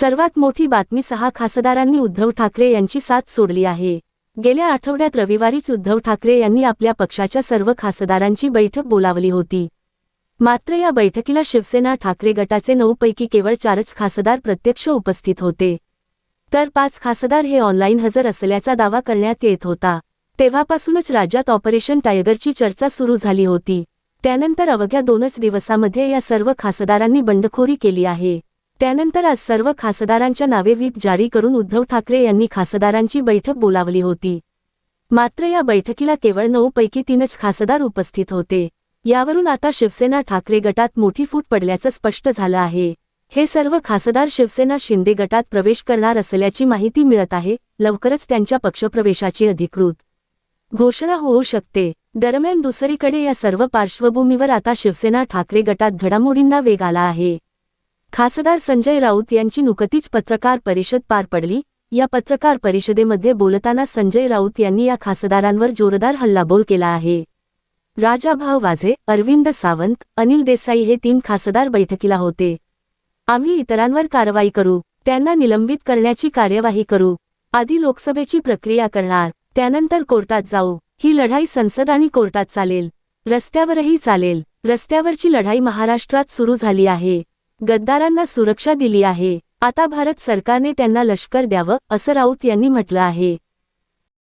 सर्वात मोठी बातमी 6 खासदारांनी उद्धव ठाकरे यांची साथ सोडली आहे। गेल्या आठवड्यात रविवारीच उद्धव ठाकरे यांनी आपल्या पक्षाच्या सर्व खासदारांची बैठक बोलावली होती। मात्र या बैठकीला शिवसेना ठाकरे गटाचे 9 पैकी केवळ 4च खासदार प्रत्यक्ष उपस्थित होते, तर 5 खासदार हे ऑनलाईन हजर असल्याचा दावा करण्यात येत होता। तेव्हापासूनच राज्यात ऑपरेशन टायगरची चर्चा सुरू झाली होती। त्यानंतर अवघ्या 2च दिवसामध्ये या सर्व खासदारांनी बंडखोरी केली आहे। त्यानंतर आज सर्व खासदारांच्या नावे व्हीप जारी करून उद्धव ठाकरे यांनी खासदारांची बैठक बोलावली होती। मात्र या बैठकीला केवळ 9 पैकी 3च खासदार उपस्थित होते। यावरून आता शिवसेना ठाकरे गटात मोठी फूट पडल्याचं स्पष्ट झालं आहे। हे सर्व खासदार शिवसेना शिंदे गटात प्रवेश करणार असल्याची माहिती मिळत आहे। लवकरच त्यांच्या पक्षप्रवेशाची अधिकृत घोषणा होऊ शकते। दरम्यान दुसरीकडे या सर्व पार्श्वभूमीवर आता शिवसेना ठाकरे गटात घडामोडींना वेग आला आहे। खासदार संजय राऊत यांची नुकतीच पत्रकार परिषद पार पडली। या पत्रकार परिषदेमध्ये बोलताना संजय राऊत यांनी या खासदारांवर जोरदार हल्लाबोल केला आहे। राजाभाऊ वाझे, अरविंद सावंत, अनिल देसाई हे 3 खासदार बैठकीला होते। आम्ही इतरांवर कारवाई करू, त्यांना निलंबित करण्याची कार्यवाही करू, आधी लोकसभेची प्रक्रिया करणार, त्यानंतर कोर्टात जाऊ। ही लढाई संसद आणि कोर्टात चालेल, रस्त्यावरही चालेल। रस्त्यावरची लढाई महाराष्ट्रात सुरू झाली आहे। गद्दारांना सुरक्षा दिली आहे, आता भारत सरकारने त्यांना लष्कर द्यावं, असं राऊत यांनी म्हटलं आहे।